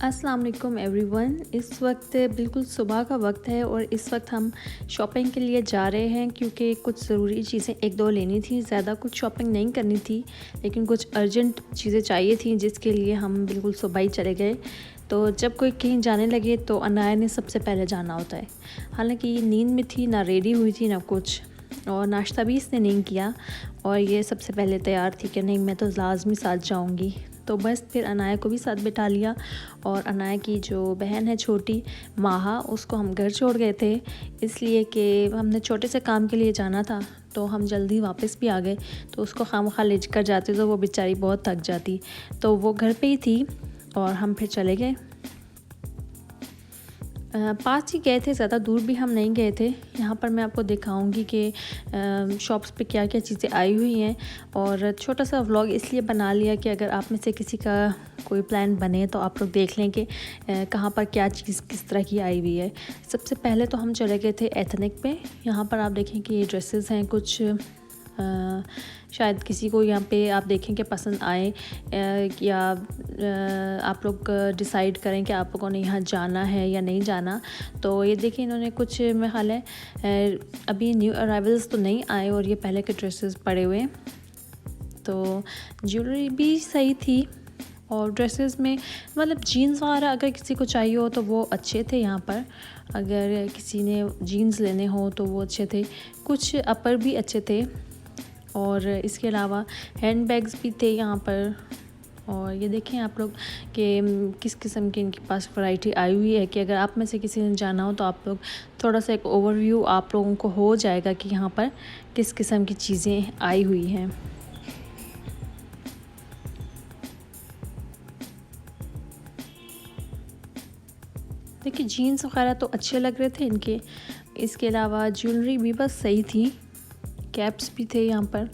अस्सलाम वालेकुम एवरीवन। इस वक्त बिल्कुल सुबह का वक्त है और इस वक्त हम शॉपिंग के लिए जा रहे हैं क्योंकि कुछ ज़रूरी चीज़ें एक दो लेनी थी। ज़्यादा कुछ शॉपिंग नहीं करनी थी लेकिन कुछ अर्जेंट चीज़ें चाहिए थी जिसके लिए हम बिल्कुल सुबह ही चले गए। तो जब कोई कहीं जाने लगे तो अनाया ने सबसे पहले जाना होता है। हालांकि ये नींद में थी, ना रेडी हुई थी ना कुछ, और नाश्ता भी इसने नहीं किया और ये सबसे पहले तैयार थी कि नहीं मैं तो लाजमी साथ जाऊंगी। तो बस फिर अनाया को भी साथ बिठा लिया और अनाया की जो बहन है छोटी माहा, उसको हम घर छोड़ गए थे इसलिए कि हमने छोटे से काम के लिए जाना था तो हम जल्दी वापस भी आ गए। तो उसको खामखा ले कर जाते तो वो बेचारी बहुत थक जाती, तो वो घर पे ही थी और हम फिर चले गए। पास ही गए थे, ज़्यादा दूर भी हम नहीं गए थे। यहाँ पर मैं आपको दिखाऊंगी कि शॉप्स पे क्या क्या चीज़ें आई हुई हैं और छोटा सा व्लॉग इसलिए बना लिया कि अगर आप में से किसी का कोई प्लान बने तो आप लोग देख लें कि कहाँ पर क्या चीज़ किस तरह की आई हुई है। सबसे पहले तो हम चले गए थे एथनिक पे। यहाँ पर आप देखें कि ये ड्रेसेस हैं कुछ, शायद किसी को यहाँ पे आप देखें कि पसंद आए या आप लोग डिसाइड करें कि आप लोगों ने यहाँ जाना है या नहीं जाना। तो ये देखिए इन्होंने कुछ मेरे ख्याल है अभी न्यू अराइवल्स तो नहीं आए और ये पहले के ड्रेसेस पड़े हुए। तो ज्वेलरी भी सही थी और ड्रेसेस में मतलब जीन्स वगैरह अगर किसी को चाहिए हो तो वो अच्छे थे यहाँ पर। अगर किसी ने जीन्स लेने हो तो वो अच्छे थे, कुछ अपर भी अच्छे थे और इसके अलावा हैंड बैग्स भी थे यहाँ पर। और ये देखें आप लोग कि किस किस्म की इनके पास वैरायटी आई हुई है कि अगर आप में से किसी ने जाना हो तो आप लोग थोड़ा सा एक ओवरव्यू आप लोगों को हो जाएगा कि यहाँ पर किस किस्म की चीज़ें आई हुई हैं। देखिए जीन्स वगैरह तो अच्छे लग रहे थे इनके, इसके अलावा ज्वेलरी भी बस सही थी, कैप्स भी थे यहाँ पर।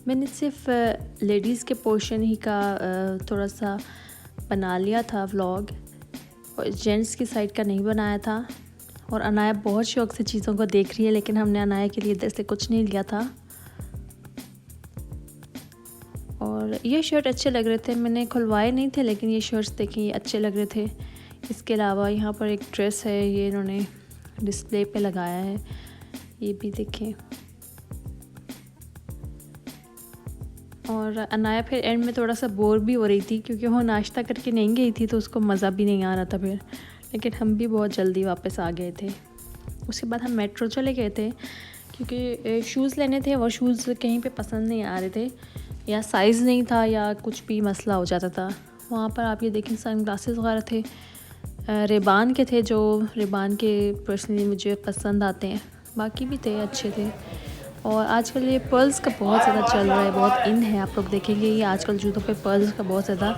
मैंने सिर्फ लेडीज़ के पोर्शन ही का थोड़ा सा बना लिया था व्लॉग और जेंट्स की साइड का नहीं बनाया था। और अनाया बहुत शौक़ से चीज़ों को देख रही है लेकिन हमने अनाया के लिए इधर से कुछ नहीं लिया था। और ये शर्ट अच्छे लग रहे थे, मैंने खुलवाए नहीं थे लेकिन ये शर्ट्स देखें ये अच्छे लग रहे थे। इसके अलावा यहाँ पर एक ड्रेस है, ये इन्होंने डिस्प्ले पे लगाया है, ये भी देखें। और अनाया फिर एंड में थोड़ा सा बोर भी हो रही थी क्योंकि वो नाश्ता करके नहीं गई थी तो उसको मज़ा भी नहीं आ रहा था फिर, लेकिन हम भी बहुत जल्दी वापस आ गए थे। उसके बाद हम मेट्रो चले गए थे क्योंकि शूज़ लेने थे और शूज़ कहीं पे पसंद नहीं आ रहे थे या साइज़ नहीं था या कुछ भी मसला हो जाता था। वहाँ पर आप ये देखें सन ग्लासेस वगैरह थे, रेबान के थे, जो रेबान के पर्सनली मुझे पसंद आते हैं, बाकी भी थे अच्छे थे। और आजकल ये पर्ल्स का बहुत ज़्यादा चल रहा है, बहुत इन है, आप लोग देखेंगे ये आजकल जूतों पे पर्ल्स का बहुत ज़्यादा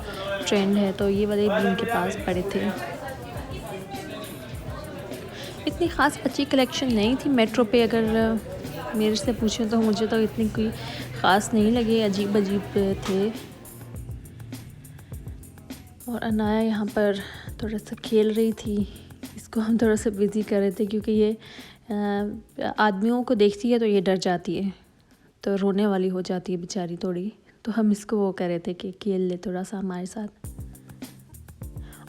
ट्रेंड है, तो ये वाले भी इनके पास पड़े थे। इतनी ख़ास अच्छी कलेक्शन नहीं थी मेट्रो पे, अगर मेरे से पूछें तो मुझे तो इतनी कोई ख़ास नहीं लगे, अजीब अजीब थे। और अनाया यहाँ पर थोड़ा सा खेल रही थी, इसको हम थोड़ा सा बिज़ी कर रहे थे क्योंकि ये आदमियों को देखती है तो ये डर जाती है, तो रोने वाली हो जाती है बेचारी थोड़ी, तो हम इसको वो कह रहे थे कि खेल ले थोड़ा सा हमारे साथ।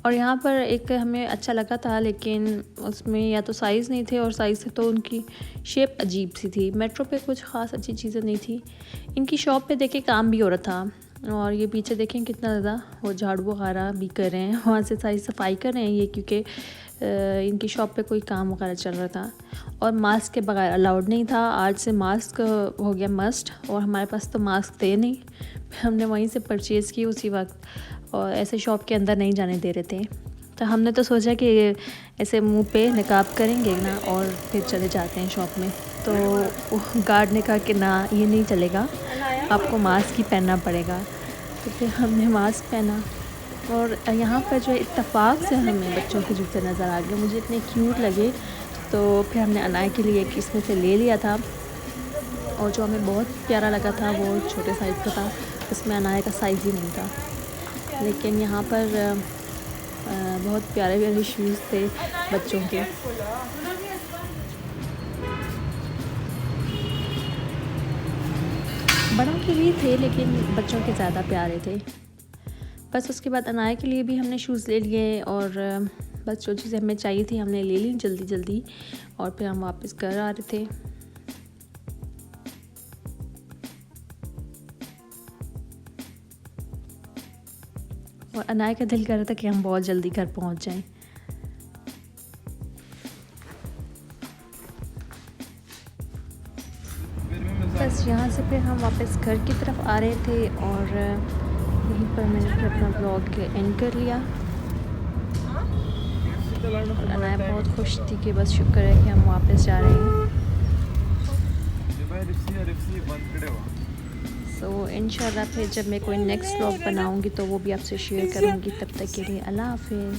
और यहाँ पर एक हमें अच्छा लगा था लेकिन उसमें या तो साइज़ नहीं थे और साइज़ से तो उनकी शेप अजीब सी थी। मेट्रो पे कुछ ख़ास अच्छी चीज़ें नहीं थी। इनकी शॉप पे देखे काम भी हो रहा था और ये पीछे देखें कितना ज़्यादा वो झाड़ू वगैरह भी कर रहे हैं, वहाँ से सारी सफाई कर रहे हैं ये, क्योंकि इनकी शॉप पे कोई काम वगैरह चल रहा था। और मास्क के बगैर अलाउड नहीं था, आज से मास्क हो गया मस्ट और हमारे पास तो मास्क थे नहीं, हमने वहीं से परचेज़ की उसी वक्त, और ऐसे शॉप के अंदर नहीं जाने दे रहे थे। तो हमने तो सोचा कि ऐसे मुंह पे निकाब करेंगे ना और फिर चले जाते हैं शॉप में, तो गार्ड ने कहा कि ना ये नहीं चलेगा, आपको मास्क ही पहनना पड़ेगा। तो फिर हमने मास्क पहना और यहाँ पर जो इत्तेफाक से हमें बच्चों के जूते नज़र आ गए, मुझे इतने क्यूट लगे, तो फिर हमने अनाया के लिए एक इसमें से ले लिया था और जो हमें बहुत प्यारा लगा था वो छोटे साइज़ का था, उसमें अनाया का साइज़ ही नहीं था। लेकिन यहाँ पर बहुत प्यारे प्यारे शूज़ थे बच्चों के। बड़ों के भी थे लेकिन बच्चों के ज़्यादा प्यारे थे। बस उसके बाद अनाया के लिए भी हमने शूज़ ले लिए और बस जो चीज़ें हमें चाहिए थी हमने ले ली जल्दी जल्दी और फिर हम वापस घर आ रहे थे। और अनाया का दिल कर रहा था कि हम बहुत जल्दी घर पहुंच जाएं। बस यहाँ से फिर हम वापस घर की तरफ आ रहे थे और यहीं पर मैंने फिर अपना ब्लॉग एंड कर लिया। और अनाया बहुत खुश थी कि बस शुक्र है कि हम वापस जा रहे हैं। सो इंशाल्लाह फिर जब मैं कोई नेक्स्ट व्लॉग बनाऊंगी तो वो भी आपसे शेयर करूंगी। तब तक के लिए अल्लाह हाफिज़।